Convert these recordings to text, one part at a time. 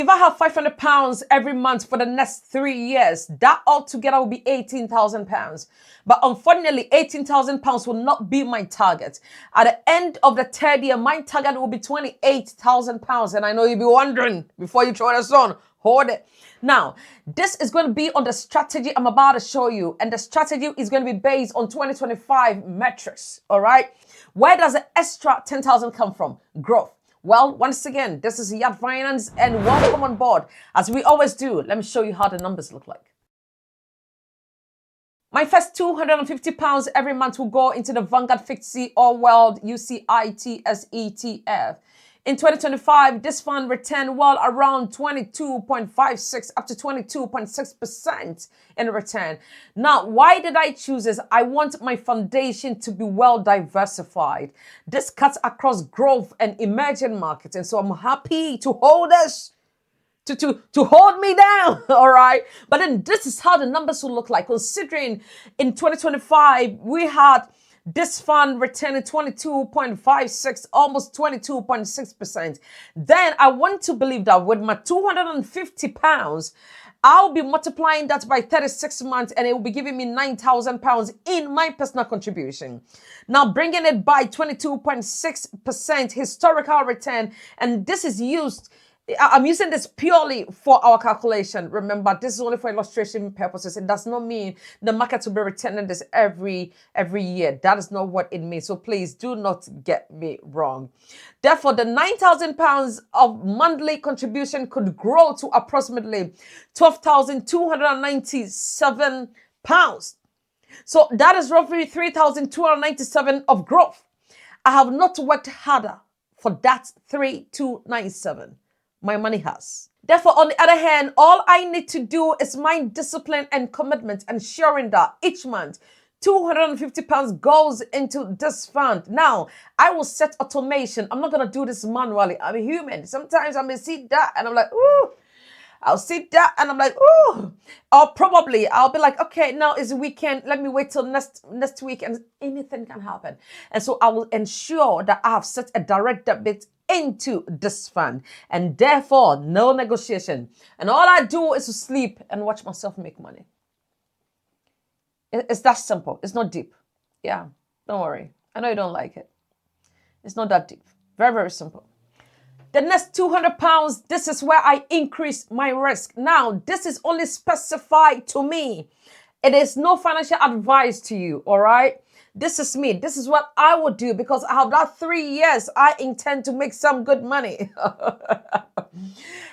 If I have £500 every month for the next 3 years, that altogether will be £18,000. But unfortunately, £18,000 will not be my target. At the end of the third year, my target will be £28,000. And I know you'll be wondering before you throw this on, hold it. Now, this is going to be on the strategy I'm about to show you. And the strategy is going to be based on 2025 metrics. All right. Where does the extra 10,000 come from? Growth. Well, once again, this is YAT Finance and welcome on board. As we always do, let me show you how the numbers look like. My first £250 every month will go into the Vanguard FTSE All World UCITS ETF. In 2025, this fund returned well around 22.56 up to 22.6% in return. Now, why did I choose this? I want my foundation to be well diversified. This cuts across growth and emerging markets. And so I'm happy to hold this, to hold me down, all right? But then this is how the numbers will look like. Considering in 2025, we had this fund returning 22.56, almost 22.6%. Then I want to believe that with my £250, I'll be multiplying that by 36 months and it will be giving me £9,000 in my personal contribution. Now bringing it by 22.6% historical return, and this is used. I'm using this purely for our calculation. Remember, this is only for illustration purposes. It does not mean the market will be returning this every year. That is not what it means. So please do not get me wrong. Therefore, the £9,000 of monthly contribution could grow to approximately £12,297. So that is roughly £3,297 of growth. I have not worked harder for that 3,297. My money has. Therefore, on the other hand, all I need to do is my discipline and commitment, ensuring that each month £250 goes into this fund. Now, I will set automation. I'm not going to do this manually. I'm a human. Sometimes I may see that and I'm like, ooh. I'll see that and I'm like, ooh. Or probably I'll be like, okay, now is the weekend. Let me wait till next week and anything can happen. And so I will ensure that I have set a direct debit into this fund, and therefore no negotiation. And all I do is to sleep and watch myself make money. It's that simple. It's not deep. Yeah, don't worry. I know you don't like it. It's not that deep. Very, very simple. The next £200, this is where I increase my risk. Now, this is only specified to me. It is no financial advice to you, all right? This is me. This is what I would do because I have that 3 years. I intend to make some good money.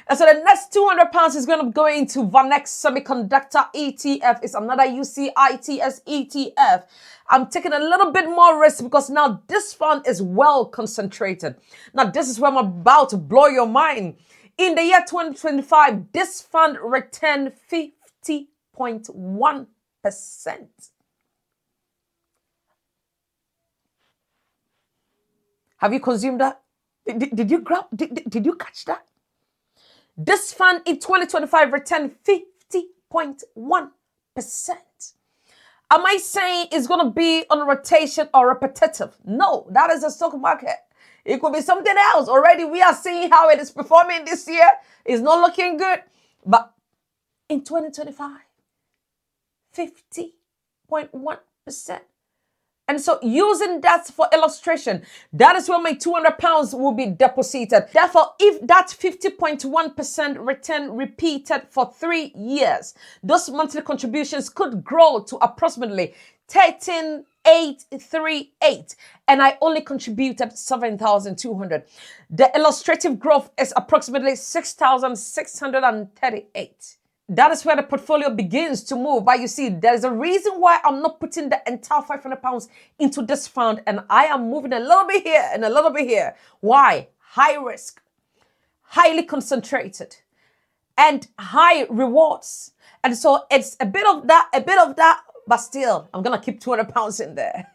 And so the next £200 is going to go into VanEck Semiconductor ETF. It's another UCITS ETF. I'm taking a little bit more risk because now this fund is well concentrated. Now this is where I'm about to blow your mind. In the year 2025, this fund returned 50.1%. Have you consumed that? Did you grab? Did you catch that? This fund in 2025 returned 50.1%. Am I saying it's going to be on rotation or repetitive? No, that is the stock market. It could be something else. Already we are seeing how it is performing this year. It's not looking good. But in 2025, 50.1%. And so using that for illustration, that is where my £200 will be deposited. Therefore, if that 50.1% return repeated for 3 years, those monthly contributions could grow to approximately 13,838, and I only contributed 7,200. The illustrative growth is approximately 6,638. That is where the portfolio begins to move. But you see, there's a reason why I'm not putting the entire £500 into this fund, and I am moving a little bit here and a little bit here. Why? High risk, highly concentrated, and high rewards. And so it's a bit of that, but still, I'm going to keep £200 in there.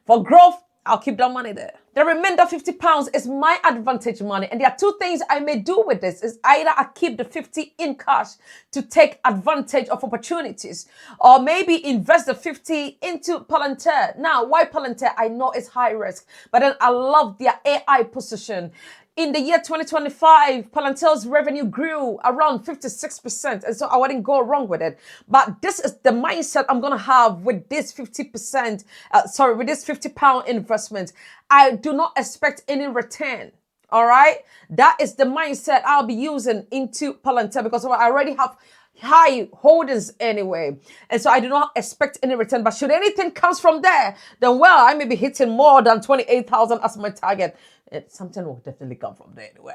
For growth, I'll keep that money there. The remainder £50 is my advantage money. And there are two things I may do with this. Is either I keep the 50 in cash to take advantage of opportunities, or maybe invest the 50 into Palantir. Now, why Palantir? I know it's high risk, but then I love their AI position. in the year 2025, Palantir's revenue grew around 56%. And so I wouldn't go wrong with it. But this is the mindset I'm going to have with this 50%, with this £50 investment. I do not expect any return. All right. That is the mindset I'll be using into Palantir because I already have high holdings anyway. And so I do not expect any return. But should anything comes from there, then well, I may be hitting more than 28,000 as my target. Something will definitely come from there anyway.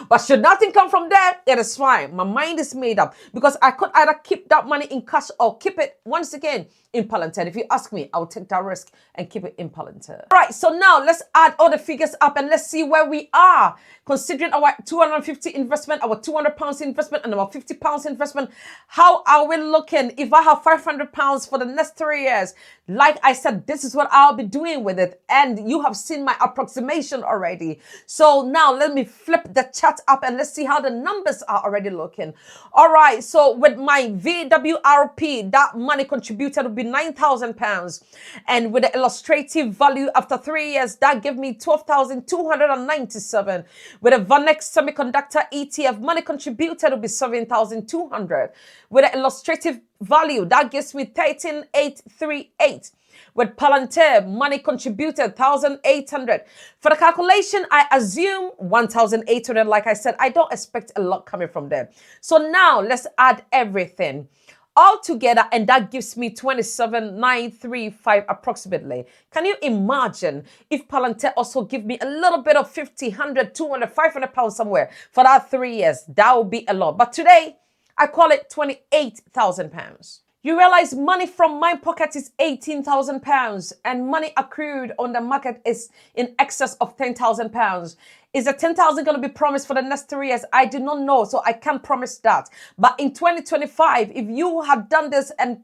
But should nothing come from there, it is fine. My mind is made up because I could either keep that money in cash or keep it once again in Palantir. If you ask me, I will take that risk and keep it in Palantir. All right, so now let's add all the figures up and let's see where we are. Considering our 250 investment, our £200 investment, and our £50 investment, how are we looking? If I have £500 for the next 3 years, like I said, this is what I'll be doing with it. And you have seen my approximation already. So now let me flip the chart up and let's see how the numbers are already looking. All right, so with my VWRP, that money contributed would be £9,000. And with the illustrative value after 3 years, that gave me 12,297. With a VanEck Semiconductor ETF, money contributed would be 7,200. With an illustrative value, that gives me 13,838. With Palantir, money contributed 1,800. For the calculation, I assume 1,800. Like I said, I don't expect a lot coming from there. So now let's add everything all together, and that gives me 27,935 approximately. Can you imagine if Palantir also give me a little bit of 50, 100, 200, 500 pounds somewhere for that 3 years? That would be a lot. But today, I call it 28,000 pounds. You realize money from my pocket is 18,000 pounds and money accrued on the market is in excess of 10,000 pounds. Is the 10,000 going to be promised for the next 3 years? I do not know, so I can't promise that. But in 2025, if you had done this and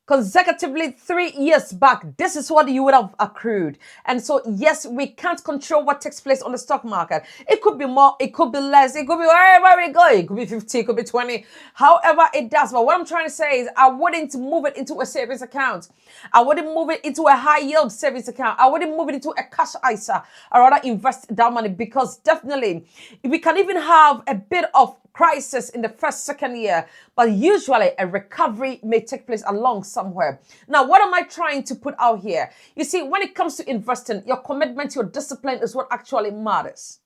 consecutively 3 years back, this is what you would have accrued. And so, yes, we can't control what takes place on the stock market. It could be more, it could be less, it could be wherever we go. It could be 50, it could be 20, however it does. But what I'm trying to say is I wouldn't move it into a savings account. I wouldn't move it into a high yield savings account. I wouldn't move it into a cash ISA. I'd rather invest that money because definitely we can even have a bit of crisis in the first, second year, but usually a recovery may take place along somewhere. Now, what am I trying to put out here? You see, when it comes to investing, your commitment, your discipline is what actually matters.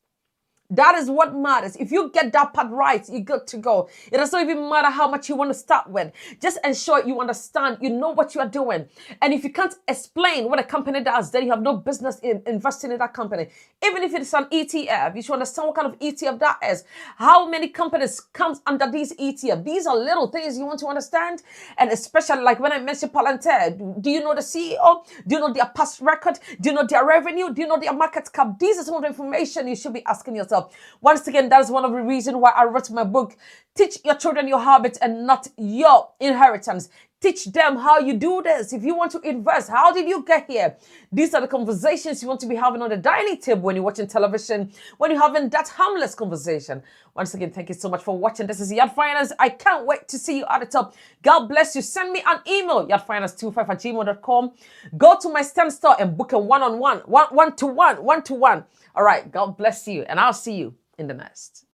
That is what matters. If you get that part right, you're good to go. It doesn't even matter how much you want to start with. Just ensure you understand, you know what you are doing. And if you can't explain what a company does, then you have no business in investing in that company. Even if it's an ETF, you should understand what kind of ETF that is. How many companies comes under these ETF? These are little things you want to understand. And especially like when I mentioned Palantir, do you know the CEO? Do you know their past record? Do you know their revenue? Do you know their market cap? These are some of the information you should be asking yourself. Once again, that is one of the reasons why I wrote my book, Teach Your Children Your Habits and Not Your Inheritance. Teach them how you do this. If you want to invest, how did you get here? These are the conversations you want to be having on the dining table when you're watching television, when you're having that harmless conversation. Once again, thank you so much for watching. This is YAT Finance. I can't wait to see you at the top. God bless you. Send me an email, yatfinance25@gmail.com. Go to my STEM store and book a one-on-one, one-to-one. All right, God bless you, and I'll see you in the next.